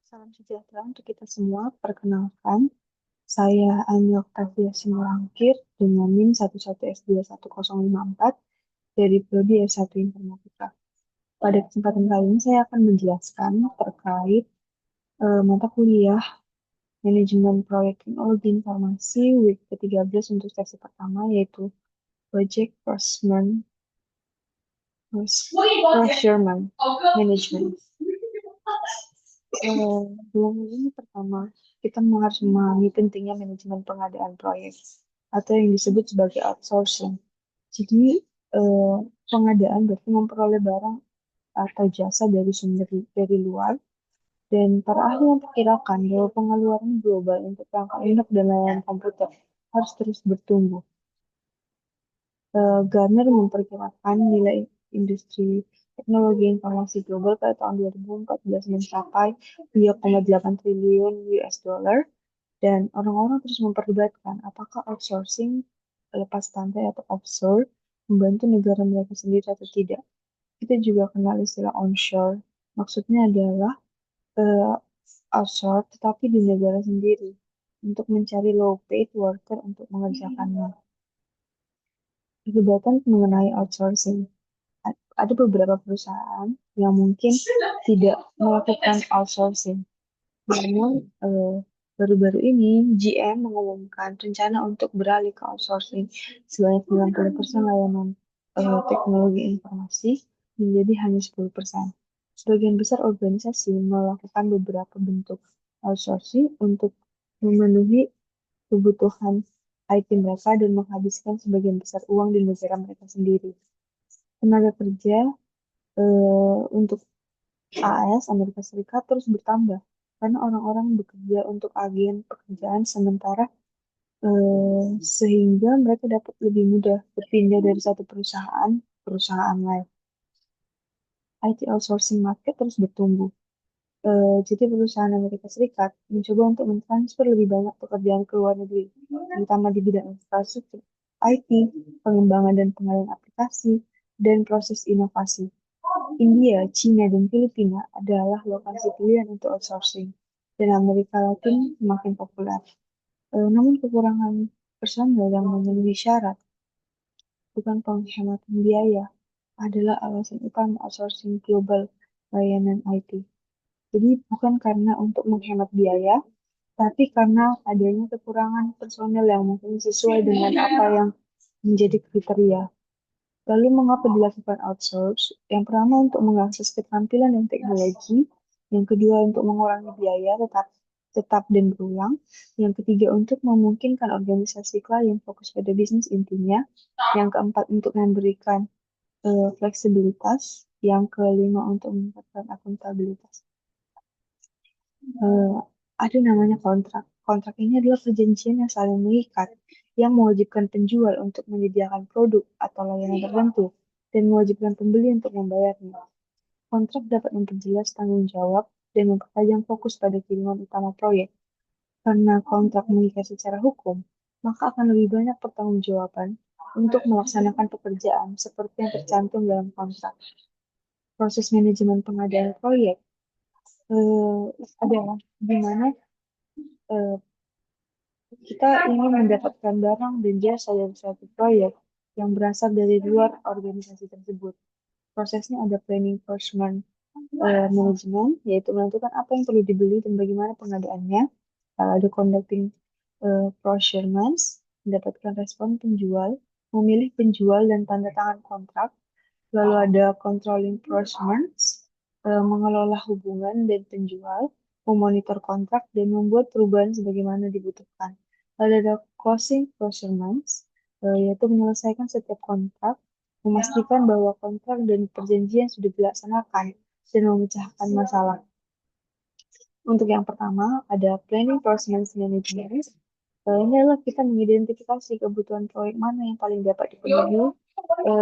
Salam sejahtera untuk kita semua. Perkenalkan, saya Anya Oktavia Simorangkir dengan NIM 11S21054 dari Prodi S1 Informatika. Pada kesempatan kali ini saya akan menjelaskan terkait mata kuliah Manajemen Proyek Teknologi Informasi week ke-13 untuk sesi pertama yaitu Project Procurement Management. Dalam ini pertama, kita harus memahami pentingnya manajemen pengadaan proyek atau yang disebut sebagai outsourcing. Jadi, eh, pengadaan berarti memperoleh barang atau jasa dari sumber dari luar, dan para ahli memperkirakan bahwa pengeluaran global untuk perangkat lunak dan layanan komputer harus terus bertumbuh. Gartner memperkirakan nilai industri teknologi informasi global pada tahun 2014 mencapai 2,8 triliun US dollar, dan orang-orang terus memperdebatkan apakah outsourcing lepas pantai atau offshore membantu negara mereka sendiri atau tidak. Kita juga kenal istilah onshore. Maksudnya adalah eh, offshore tetapi di negara sendiri untuk mencari low paid worker untuk mengerjakannya. Perdebatan mengenai outsourcing. Ada beberapa perusahaan yang mungkin tidak melakukan outsourcing. Namun, baru-baru ini GM mengumumkan rencana untuk beralih ke outsourcing sebanyak 90% layanan teknologi informasi menjadi hanya 10%. Sebagian besar organisasi melakukan beberapa bentuk outsourcing untuk memenuhi kebutuhan IT mereka dan menghabiskan sebagian besar uang di negara mereka sendiri. Tenaga kerja untuk AS, Amerika Serikat, terus bertambah karena orang-orang bekerja untuk agen pekerjaan sementara, sehingga mereka dapat lebih mudah berpindah dari satu perusahaan ke perusahaan lain. IT outsourcing market terus bertumbuh. Jadi perusahaan Amerika Serikat mencoba untuk mentransfer lebih banyak pekerjaan ke luar negeri, terutama di bidang infrastruktur, IT, pengembangan dan pengalihan aplikasi, dan proses inovasi. India, China, dan Filipina adalah lokasi pilihan untuk outsourcing, dan Amerika Latin semakin populer. Namun kekurangan personel yang memenuhi syarat, bukan penghematan biaya, adalah alasan utama outsourcing global layanan IT. Jadi bukan karena untuk menghemat biaya, tapi karena adanya kekurangan personel yang mungkin sesuai dengan apa yang menjadi kriteria. Lalu mengapa dilakukan outsource? Yang pertama untuk mengakses keterampilan dan teknologi, yang kedua untuk mengurangi biaya tetap dan berulang, yang ketiga untuk memungkinkan organisasi klien fokus pada bisnis intinya, yang keempat untuk memberikan fleksibilitas, yang kelima untuk meningkatkan akuntabilitas. eh, ada namanya kontrak. Kontrak ini adalah perjanjian yang saling mengikat, yang mewajibkan penjual untuk menyediakan produk atau layanan tertentu, dan mewajibkan pembeli untuk membayarnya. Kontrak dapat memperjelas tanggung jawab dan mempertajam fokus pada kiriman utama proyek. Karena kontrak mengikat secara hukum, maka akan lebih banyak pertanggungjawaban untuk melaksanakan pekerjaan seperti yang tercantum dalam kontrak. Proses manajemen pengadaan proyek eh, adalah di mana eh, kita ingin mendapatkan barang dan jasa dari suatu proyek yang berasal dari luar organisasi tersebut. Prosesnya ada planning, procurement, management, yaitu menentukan apa yang perlu dibeli dan bagaimana pengadaannya. Ada conducting procurement, mendapatkan respon penjual, memilih penjual dan tanda tangan kontrak. Lalu ada controlling procurement, mengelola hubungan dan penjual, memonitor kontrak, dan membuat perubahan sebagaimana dibutuhkan. Lalu ada closing procurement, yaitu menyelesaikan setiap kontrak, memastikan bahwa kontrak dan perjanjian sudah dilaksanakan, dan memecahkan masalah. Untuk yang pertama, ada planning procurement management. Ini adalah kita mengidentifikasi kebutuhan proyek mana yang paling dapat dipenuhi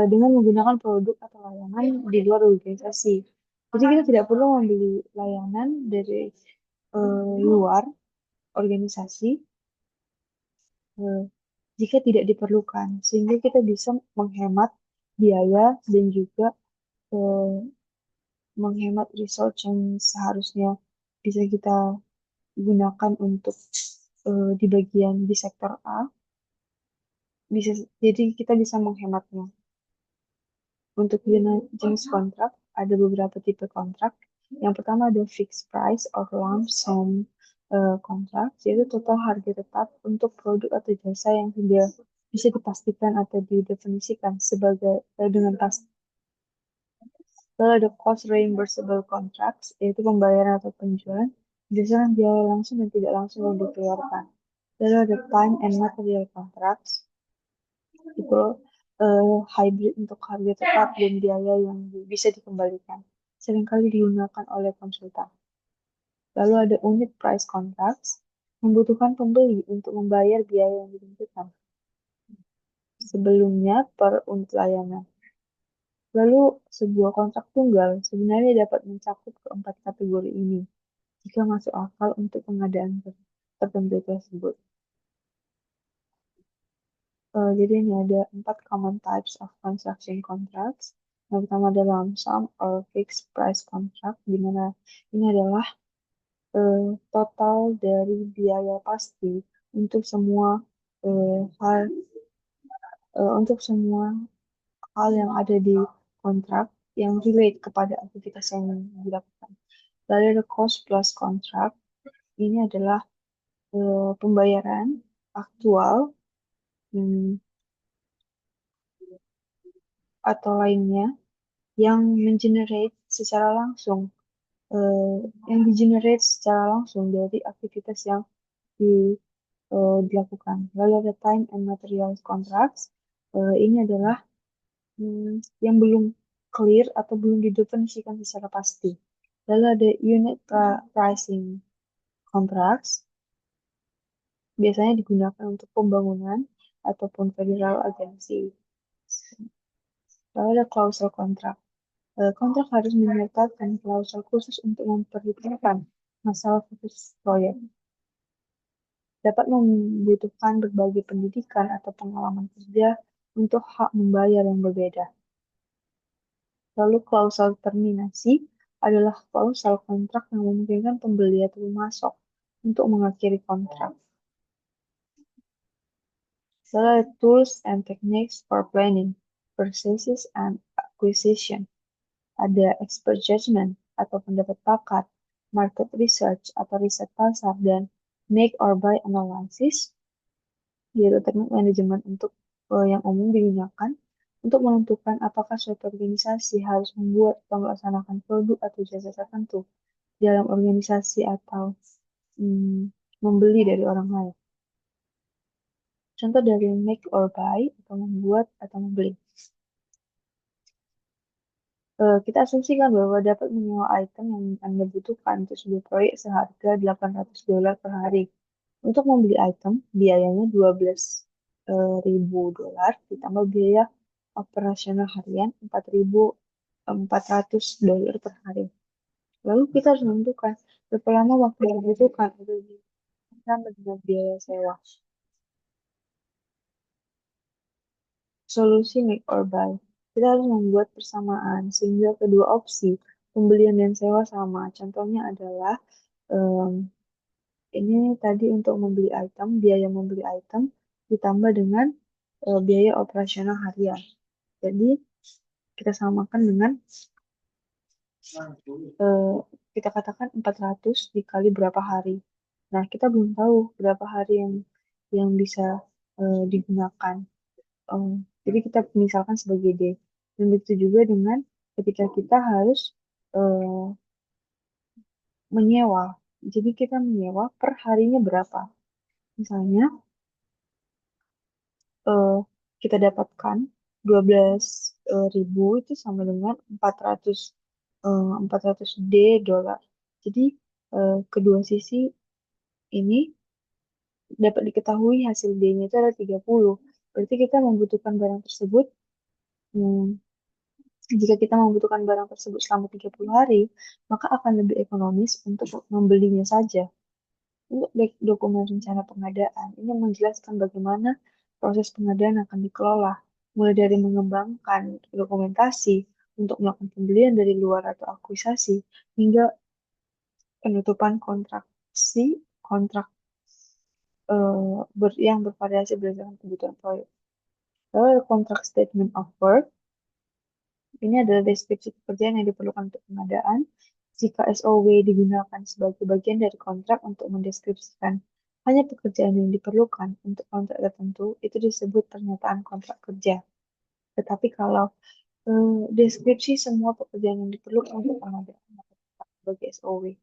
dengan menggunakan produk atau layanan di luar organisasi. Jadi kita tidak perlu membeli layanan dari luar organisasi eh, jika tidak diperlukan, sehingga kita bisa menghemat biaya dan juga eh, menghemat resource yang seharusnya bisa kita gunakan untuk di bagian di sektor A, bisa jadi kita bisa menghematnya. Untuk jenis kontrak, ada beberapa tipe kontrak. Yang pertama ada fixed price or lump sum kontrak, yaitu total harga tetap untuk produk atau jasa yang tidak bisa dipastikan atau didefinisikan sebagai dengan pasti. Lalu ada cost reimbursable contracts, yaitu pembayaran atau penjualan berdasarkan biaya langsung dan tidak langsung yang dikeluarkan. Lalu ada time and material contracts, itu hybrid untuk harga tetap dan biaya yang bisa dikembalikan. Seringkali digunakan oleh konsultan. Lalu ada unit price contracts, membutuhkan pembeli untuk membayar biaya yang ditentukan sebelumnya per unit layanan. Lalu sebuah kontrak tunggal sebenarnya dapat mencakup keempat kategori ini jika masuk akal untuk pengadaan tertentu tersebut. Jadi ini ada 4 common types of construction contracts. Yang pertama ada lump sum or fixed price contract, di mana ini adalah total dari biaya pasti untuk semua hal untuk semua hal yang ada di kontrak yang relate kepada aktivitas yang dilakukan. Lalu ada cost plus contract. Ini adalah pembayaran aktual hmm, atau lainnya yang mengenerate secara langsung eh, yang digenerate secara langsung dari aktivitas yang dilakukan. Lalu ada time and materials contracts. Ini adalah yang belum clear atau belum didefinisikan secara pasti. Lalu ada unit pricing contracts. Biasanya digunakan untuk pembangunan ataupun federal agency. Lalu ada klausul kontrak. Kontrak harus menyertakan klausul khusus untuk memperhitungkan masalah khusus proyek. Dapat membutuhkan berbagai pendidikan atau pengalaman kerja untuk hak membayar yang berbeda. Lalu klausul terminasi adalah klausul kontrak yang memungkinkan pembeli atau pemasok untuk mengakhiri kontrak. Lalu tools and techniques for planning, purchases and acquisition. Ada expert judgment atau pendapat pakar, market research atau riset pasar, dan make or buy analysis, yaitu teknik manajemen untuk yang umum digunakan untuk menentukan apakah suatu organisasi harus membuat atau melaksanakan produk atau jasa tertentu dalam organisasi atau membeli dari orang lain. Contoh dari make or buy atau membuat atau membeli. Kita asumsikan bahwa dapat menyewa item yang Anda butuhkan untuk sebuah proyek seharga $800 per hari. Untuk membeli item, biayanya $12.000 ditambah biaya operasional harian $4.400 per hari. Lalu kita harus menentukan berapa lama waktu yang dibutuhkan untuk ditambah dengan biaya sewa. Solusi make or buy. Kita harus membuat persamaan sehingga kedua opsi pembelian dan sewa sama. Contohnya adalah em, ini tadi untuk membeli item, biaya membeli item ditambah dengan biaya operasional harian. Jadi kita samakan dengan eh, kita katakan 400 dikali berapa hari. Nah, kita belum tahu berapa hari yang bisa digunakan. Um, jadi kita misalkan sebagai D. Dan begitu juga dengan ketika kita harus eh, menyewa. Jadi kita menyewa per harinya berapa. Misalnya eh, kita dapatkan 12.000 itu sama dengan 400 D dolar. Jadi kedua sisi ini dapat diketahui hasil D-nya itu adalah 30. Berarti kita membutuhkan barang tersebut hmm, jika kita membutuhkan barang tersebut selama 30 hari, maka akan lebih ekonomis untuk membelinya saja. Untuk dokumen rencana pengadaan, ini menjelaskan bagaimana proses pengadaan akan dikelola, mulai dari mengembangkan dokumentasi, untuk melakukan pembelian dari luar atau akuisasi, hingga penutupan kontrak yang bervariasi berdasarkan kebutuhan proyek. Lalu ada kontrak statement of work. Ini adalah deskripsi pekerjaan yang diperlukan untuk pengadaan. Jika SOW digunakan sebagai bagian dari kontrak untuk mendeskripsikan hanya pekerjaan yang diperlukan untuk kontrak tertentu, itu disebut pernyataan kontrak kerja. Tetapi kalau deskripsi semua pekerjaan yang diperlukan untuk pengadaan sebagai SOW.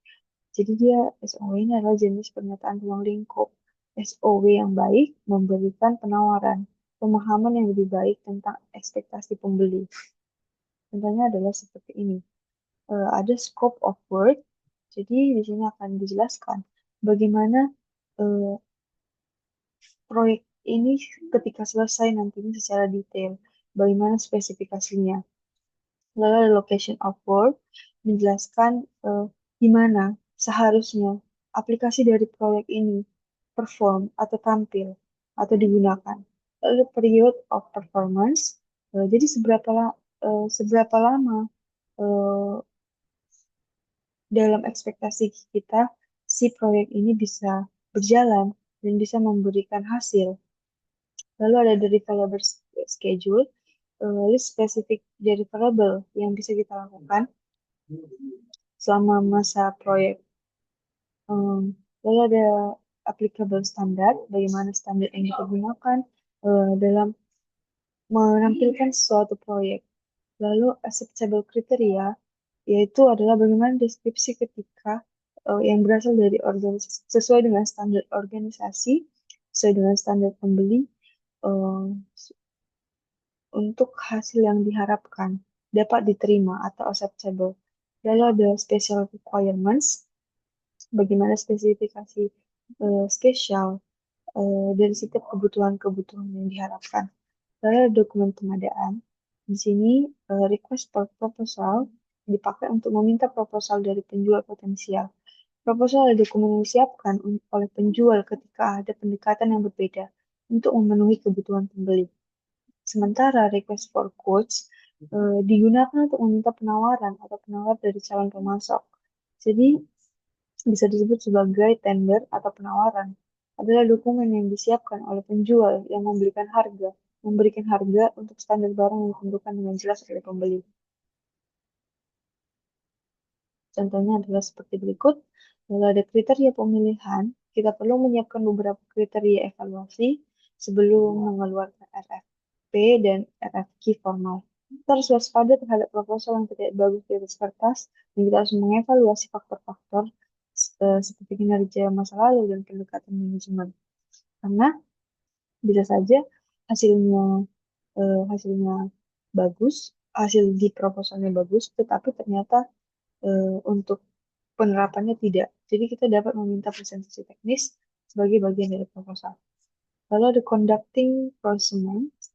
Jadi dia SOW ini adalah jenis pernyataan ruang lingkup. SOW yang baik memberikan penawaran, pemahaman yang lebih baik tentang ekspektasi pembeli. Contohnya adalah seperti ini. Ada scope of work. Jadi di sini akan dijelaskan bagaimana eh, proyek ini ketika selesai nantinya secara detail, bagaimana spesifikasinya. Lalu ada location of work, menjelaskan di mana seharusnya aplikasi dari proyek ini perform atau tampil atau digunakan. Lalu period of performance, jadi seberapa lama eh, dalam ekspektasi kita si proyek ini bisa berjalan dan bisa memberikan hasil. Lalu ada deliverable schedule, list spesifik deliverable yang bisa kita lakukan selama masa proyek. Lalu ada applicable standard, bagaimana standar yang digunakan dalam menampilkan suatu proyek. Lalu acceptable criteria, yaitu adalah bagaimana deskripsi ketika yang berasal dari organisasi sesuai dengan standar organisasi, sesuai dengan standar pembeli eh, untuk hasil yang diharapkan dapat diterima atau acceptable. Lalu ada special requirements, bagaimana spesifikasi spesial dari setiap kebutuhan-kebutuhan yang diharapkan. Lalu ada dokumen pengadaan. Di sini request for proposal dipakai untuk meminta proposal dari penjual potensial. Proposal adalah dokumen yang disiapkan oleh penjual ketika ada pendekatan yang berbeda untuk memenuhi kebutuhan pembeli. Sementara request for quotes digunakan untuk meminta penawaran atau penawar dari calon pemasok. Jadi bisa disebut sebagai tender atau penawaran adalah dokumen yang disiapkan oleh penjual yang memberikan harga untuk standar barang yang ditentukan dengan jelas oleh pembeli. Contohnya adalah seperti berikut. Kalau ada kriteria pemilihan, kita perlu menyiapkan beberapa kriteria evaluasi sebelum mengeluarkan RFP dan RFQ formal. Kita harus waspada terhadap proposal yang tidak bagus di atas kertas, dan kita harus mengevaluasi faktor-faktor seperti kinerja masa lalu dan pendekatan manajemen. Karena bisa saja hasilnya hasilnya bagus, hasil di proposalnya bagus, tetapi ternyata untuk penerapannya tidak. Jadi kita dapat meminta presentasi teknis sebagai bagian dari proposal. Lalu ada conducting procurements.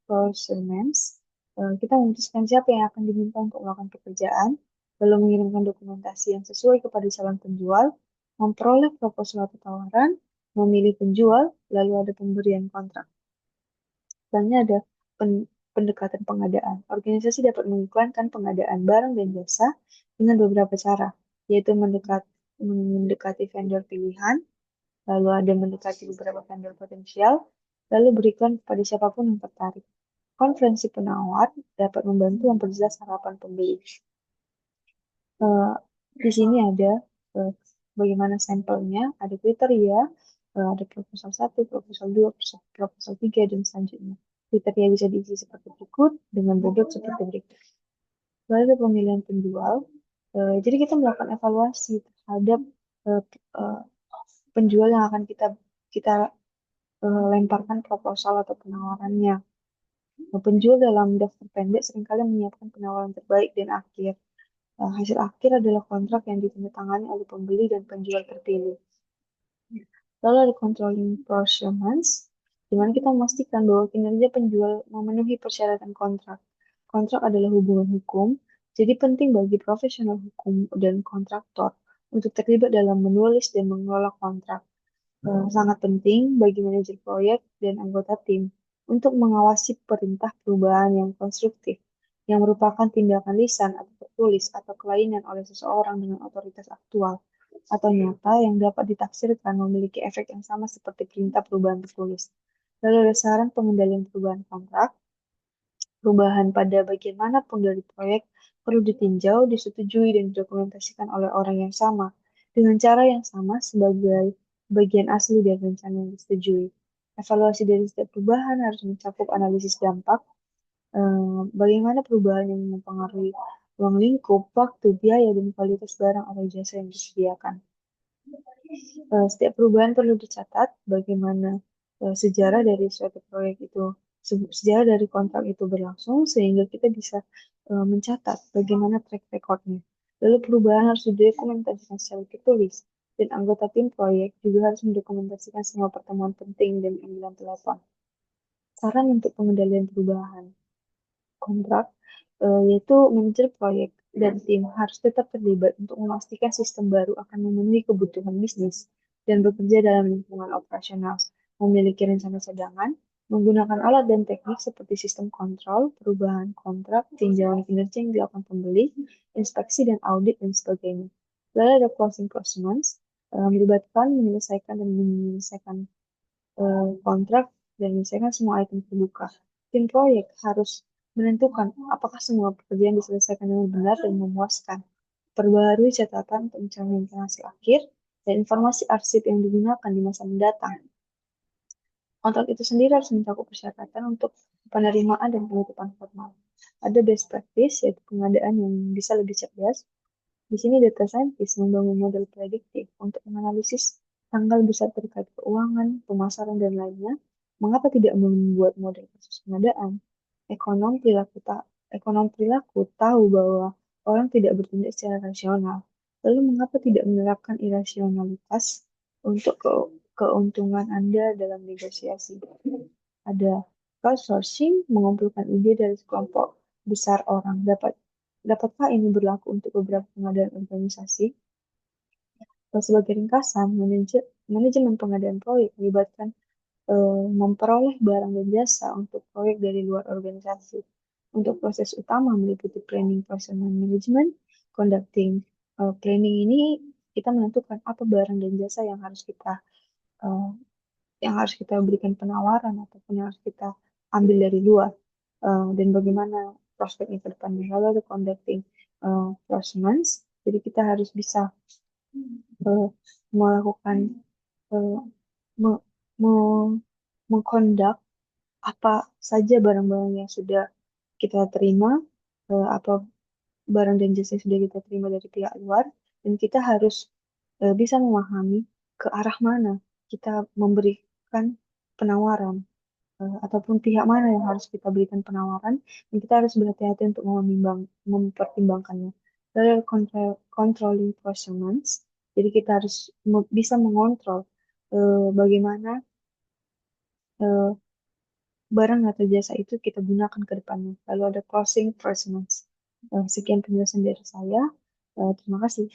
Kita memutuskan siapa yang akan diminta untuk melakukan pekerjaan, lalu mengirimkan dokumentasi yang sesuai kepada calon penjual, memperoleh proposal atau tawaran, memilih penjual, lalu ada pemberian kontrak. Misalnya ada pendekatan pengadaan. Organisasi dapat mengiklankan pengadaan barang dan jasa dengan beberapa cara, yaitu mendekati vendor pilihan, lalu ada mendekati beberapa vendor potensial, lalu berikan kepada siapapun yang tertarik. Konferensi penawar dapat membantu memperjelas harapan pembeli. Di sini ada bagaimana sampelnya, ada kriteria, ada proposal 1, proposal 2, proposal 3, dan selanjutnya. Kriteria bisa diisi seperti berikut, dengan bobot seperti berikut. Lalu ada pemilihan penjual. Jadi kita melakukan evaluasi terhadap uh, uh, penjual yang akan kita lemparkan proposal atau penawarannya. Penjual dalam daftar pendek seringkali menyiapkan penawaran terbaik dan akhir. Hasil akhir adalah kontrak yang ditandatangani oleh pembeli dan penjual terpilih. Lalu ada controlling performance, di mana kita memastikan bahwa kinerja penjual memenuhi persyaratan kontrak. Kontrak adalah hubungan hukum, jadi penting bagi profesional hukum dan kontraktor untuk terlibat dalam menulis dan mengelola kontrak. Sangat penting bagi manajer proyek dan anggota tim untuk mengawasi perintah perubahan yang konstruktif yang merupakan tindakan lisan atau tertulis atau kelainan oleh seseorang dengan otoritas aktual atau nyata yang dapat ditafsirkan memiliki efek yang sama seperti perintah perubahan tertulis. Lalu ada saran pengendalian perubahan kontrak. Perubahan pada bagian manapun dari proyek perlu ditinjau, disetujui, dan didokumentasikan oleh orang yang sama dengan cara yang sama sebagai bagian asli dari rencana yang disetujui. Evaluasi dari setiap perubahan harus mencakup analisis dampak, bagaimana perubahan yang mempengaruhi ruang lingkup, waktu, biaya, dan kualitas barang atau jasa yang disediakan. Setiap perubahan perlu dicatat bagaimana sejarah dari suatu proyek itu, sejarah dari kontrak itu berlangsung sehingga kita bisa mencatat bagaimana track recordnya. Lalu perubahan harus didokumentasikan secara tertulis dan anggota tim proyek juga harus mendokumentasikan semua pertemuan penting dan panggilan telepon. Saran untuk pengendalian perubahan kontrak, yaitu manajer proyek dan tim harus tetap terlibat untuk memastikan sistem baru akan memenuhi kebutuhan bisnis dan bekerja dalam lingkungan operasional, memiliki rencana cadangan, menggunakan alat dan teknik seperti sistem kontrol, perubahan kontrak, tinjauan kinerja yang dilakukan pembeli, inspeksi dan audit, dan sebagainya. Lalu ada closing procurement, melibatkan, menyelesaikan, dan menyelesaikan kontrak dan menyelesaikan semua item terbuka. Tim proyek harus menentukan apakah semua pekerjaan diselesaikan dengan benar dan memuaskan. Perbaharui catatan untuk mencerminkan hasil akhir dan informasi arsip yang digunakan di masa mendatang. Kontrak itu sendiri harus mencakup persyaratan untuk penerimaan dan penutupan formal. Ada best practice, yaitu pengadaan yang bisa lebih cerdas. Di sini data scientist membangun model prediktif untuk menganalisis tanggal besar terkait keuangan, pemasaran, dan lainnya. Mengapa tidak membuat model kasus pengadaan? Ekonom perilaku, ekonom perilaku tahu bahwa orang tidak bertindak secara rasional. Lalu mengapa tidak menerapkan irasionalitas untuk keuntungan Anda dalam negosiasi? Ada crowdsourcing, mengumpulkan ide dari sekelompok besar orang. Dapatkah ini berlaku untuk beberapa pengadaan organisasi? Sebagai ringkasan, manajemen pengadaan proyek melibatkan memperoleh barang dan jasa untuk proyek dari luar organisasi. Untuk proses utama meliputi planning, procurement management, conducting. Planning ini kita menentukan apa barang dan jasa uh, yang harus kita berikan penawaran ataupun yang harus kita ambil dari luar, dan bagaimana prospeknya ke depannya. Lalu ada conducting procurement, jadi kita harus bisa uh, melakukan uh, me- me- mengkondak apa saja barang-barang yang sudah kita terima, apa barang dan jasa yang sudah kita terima dari pihak luar, dan kita harus bisa memahami ke arah mana kita memberikan penawaran, ataupun pihak mana yang harus kita berikan penawaran, dan kita harus berhati-hati untuk mempertimbangkannya. Lalu controlling performance, jadi kita harus bisa mengontrol bagaimana eh, barang atau jasa itu kita gunakan ke depannya. Lalu ada closing performance. Sekian penjelasan dari saya. Terima kasih.